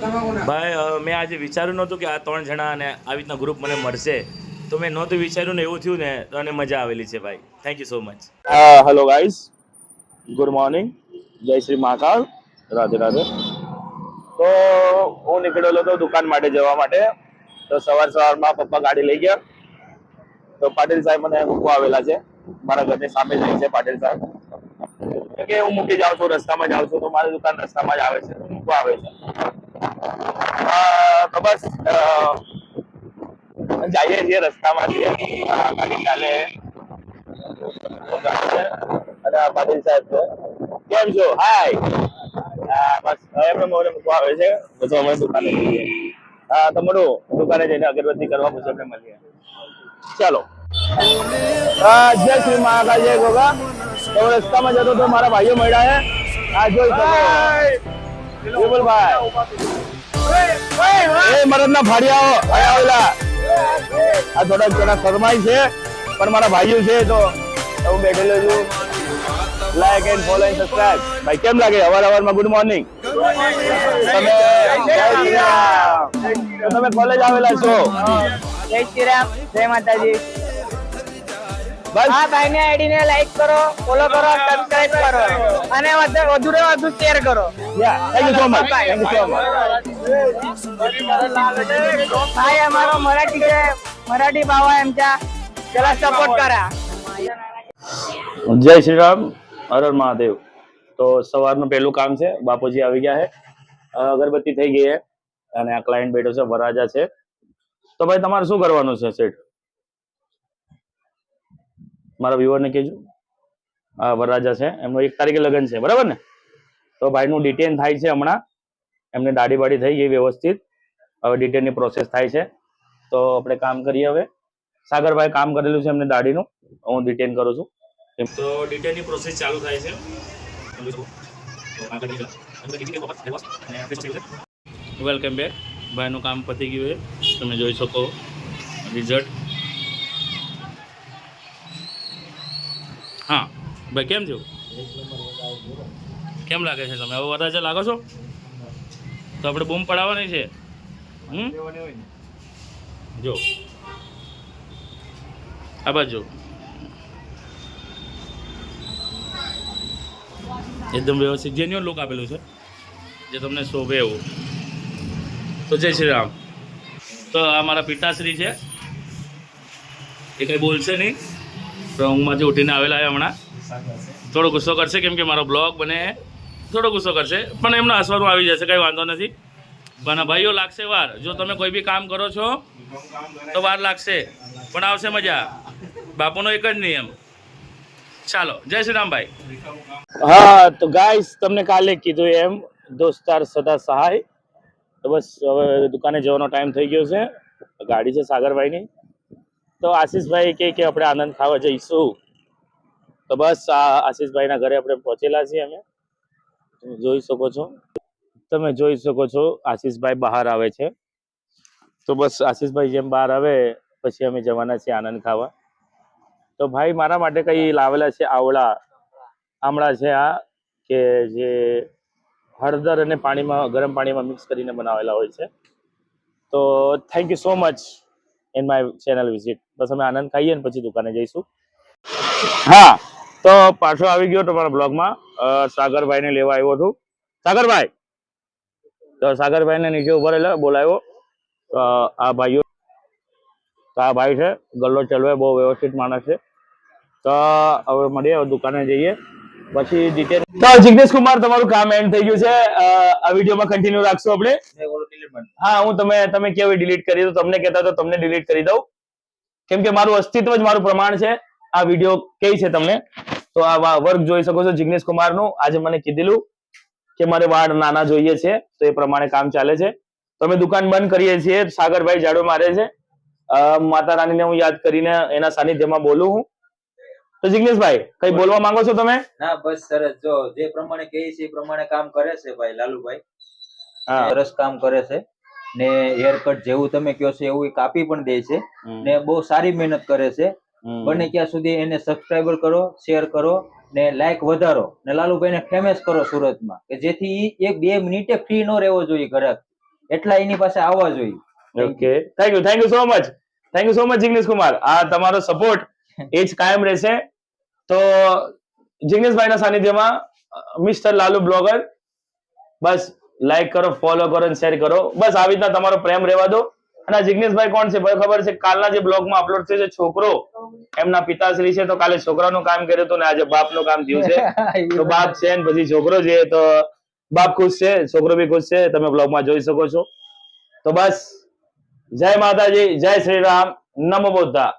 ભાઈ મેં આજે વિચાર્યું નહોતું કે આ 3 જણા અને આવી રીતના ગ્રુપ મને મળશે, તો મેં નહોતું વિચાર્યું ને એવું થયું ને તો અને મજા આવેલી છે ભાઈ. Thank you so much. Hello guys, good morning, જય શ્રી મહાકાલ, રાધે રાધે. તો હું નીકળેલો હતો દુકાન માટે જવા માટે. તો સવારમાં પપ્પા ગાડી લઈ ગયા. તો પાટીલ સાહેબ મને મૂકવા આવેલા છે. મારા ઘરની સામે જ છે પાટીલ સાહેબ. કે હું મૂકી જાઉં છું, રસ્તામાં જાઉં છું, તો મારી દુકાન રસ્તામાં જ આવે છે, મૂકવા આવે છે. તો બસ જઈએ છીએ રસ્તામાંથી, ગાડી ચાલે અને પાટીલ સાહેબ છે. કેમ છો? હાય. બસ એમને મોરે મૂકવા આવે છે, પછી અમે દુકાને જઈએ. તો મળું દુકાને જઈને અગરબત્તી કરવા, પછી આપણે મળીએ. ચાલો. જય શ્રી મહાકાલ, જય ગોગા. તો રસ્તામાં જતો તો મારા ભાઈઓ મળ્યા છે. આ જોઈ શકો વિપુલભાઈ, એ મરદના ફાડિયાઓ આવેલા. આ થોડા શરમાય છે, પણ મારા ભાઈઓ છે તો હું બેઠેલો છું. Like and follow and subscribe. ભાઈ કેમ લાગે અવારમાં? Good morning. તમે કોલેજ આવેલા છો? જય શ્રી રામ, જય માતાજી. આ ભાઈ ની આઈડી ને લાઈક કરો, ફોલો કરો, સબસ્ક્રાઇબ કરો અને વધુ ને વધુ શેર કરો. Thank you so much. Thank you so much. भाई हमारा मराठी है, मराठी भाव है आमचा, चला सपोर्ट करा. જય શ્રી રામ, હર હર મહાદેવ. તો સવારનું પહેલું કામ છે, બાપુજી આવી ગયા છે, અગરબત્તી થઈ ગઈ છે અને આ ક્લાયન્ટ બેઠો છે, વરરાજા છે. તો ભાઈ તમારે શું કરવાનું છે સેઠ? મારા વ્યુઅરને કહેજો. આ વરરાજા છે, એમનો 1 તારીખે લગ્ન છે, બરાબર ને? તો ભાઈનું ડિટેન થાય છે હમણાં. એમને દાઢી બાડી થઈ ગઈ વ્યવસ્થિત, હવે ડિટેનની પ્રોસેસ થાય છે. તો આપણે કામ કરીએ હવે. સાગરભાઈ કામ કરેલું છે એમને દાઢીનું, હું ડિટેન કરું છું. તો ડિટેનની પ્રોસેસ ચાલુ થાય છે. Welcome back. ભાઈનું કામ પતી ગયું છે, તમે જોઈ શકો રિઝલ્ટ. હા ભાઈ, કેમ થયું? કેમ લાગે છે? તમે હવે વરરાજા લાગો છો? તો આપણે બૂમ પડાવવાની છે. જો આ બાજુ એકદમ વ્યવસ્થિત જેન્યુઅન લુક આપેલું છે, જે તમને શોભે એવું. તો જય શ્રી રામ. તો આ મારા પિતાશ્રી છે, એ કંઈ બોલશે નહીં, તો ઊંઘમાંથી ઉઠીને આવેલા છે હમણાં. થોડો ગુસ્સો કરશે કેમ કે મારો બ્લોગ બને, થોડો ગુસ્સો કરશે, પણ એમને હસવાનું આવી જશે, કંઈ વાંધો નથી. પણ ભાઈઓ લાગશે વાર. જો તમે કોઈ બી કામ કરો છો તો વાર લાગશે, પણ આવશે મજા. બાપુનો એક જ નિયમ. ચાલો, જય શ્રી રામ ભાઈ. હા તો ગાઈસ, તમને કાલે કીધું એમ, દોસ્તાર સદા સહાય. તો બસ હવે દુકાને જવાનો ટાઈમ થઈ ગયો છે. ગાડી છે સાગરભાઈની. તો આશીષભાઈ કે આપણે આનંદ ખાવા જઈશું. તો બસ આ આશીષભાઈના ઘરે આપણે પહોંચેલા છીએ અમે. જોઈ શકો છો, તમે જોઈ શકો છો આશીષભાઈ બહાર આવે છે. તો બસ આશીષભાઈ જેમ બહાર આવે પછી અમે જવાના છીએ આનંદ ખાવા. તો ભાઈ મારા માટે કઈ લાવેલા છે આમળા છે આ, કે જે હળદર અને ગરમ પાણીમાં મિક્સ કરીને બનાવેલા હોય છે. તો thank you so much in my channel visit. બસ અમે આનંદ ખાઈએ ને પછી દુકાને જઈશું. હા, તો પાછો આવી ગયો તમારા બ્લોગમાં. સાગરભાઈને લેવા આવ્યો છું. સાગરભાઈ, તો સાગરભાઈને નીચે ઉભા બોલાવ્યો. આ ભાઈઓ, તો આ ભાઈ છે, ગલ્લો ચલવે, બહુ વ્યવસ્થિત માણસ છે. તો હવે મળીએ, દુકાને જઈએ પછી ડિટેલ. તો જિગ્નેશ કુમાર, તમારું કામ એન્ડ થઈ ગયું છે. આ વિડીયોમાં કન્ટિન્યુ રાખશું આપણે. હા, તમે કેવી ડિલીટ કરી દો, તમને કહેતા તો તમને ડિલીટ કરી દઉં, કેમ કે મારું અસ્તિત્વ જ મારું પ્રમાણ છે. આ વિડીયો કઈ છે તમને, તો આ વર્ક જોઈ શકો છો જિગ્નેશ કુમારનું. આજે મને કીધેલું કે મારે વાળ નાના જોઈએ છે, તો એ પ્રમાણે કામ ચાલે છે. તો અમે દુકાન બંધ કરીએ છીએ. સાગરભાઈ ઝાડુ મારે છે. માતા રાણીને હું યાદ કરીને એના સાનિધ્યમાં બોલું હું. તો જિગ્નેશભાઈ, કઈ બોલવા માંગો છો તમે? ના બસ સરસ. જો જે પ્રમાણે કહે છે એ પ્રમાણે કામ કરે છે ભાઈ લાલુભાઈ. સરસ કામ કરે છે ને હેર કટ જેવું તમે કહો છો એવું કાપી પણ દે છે ને બહુ સારી મહેનત કરે છે. બને ત્યાં સુધી એને સબસ્ક્રાઇબર કરો, શેર કરો ને લાઈક વધારો ને લાલુભાઈને ફેમસ કરો સુરતમાં, કે જેથી 1-2 મિનિટે ફ્રી ન રહેવો જોઈએ ગ્રાહક. એટલા એની પાસે આવવા જોઈએ. Okay, thank you so much Jignesh Kumar. આ તમારો સપોર્ટ એ જ કાયમ રહેશે. તો જિગ્નેશભાઈના સાનિધ્યમાં મિસ્ટર લાલુ બ્લોગર, બસ લાઈક કરો, ફોલો કરો અને શેર કરો. બસ આવી રીતના તમારો પ્રેમ રહેવા દો. અને આ જિગ્નેશભાઈ કોણ છે ભાઈ ખબર છે? કાલના જે બ્લોગમાં અપલોડ થયો છે છોકરો, એમના પિતાશ્રી છે. તો કાલે છોકરાનું કામ કર્યું હતું ને આજે બાપનું કામ થયું છે. તો બાપ છે ને પછી છોકરો છે. તો બાપ ખુશ છે, છોકરો બી ખુશ છે, તમે બ્લોગમાં જોઈ શકો છો. તો બસ જય માતાજી, જય શ્રી રામ, નમો બુદ્ધા.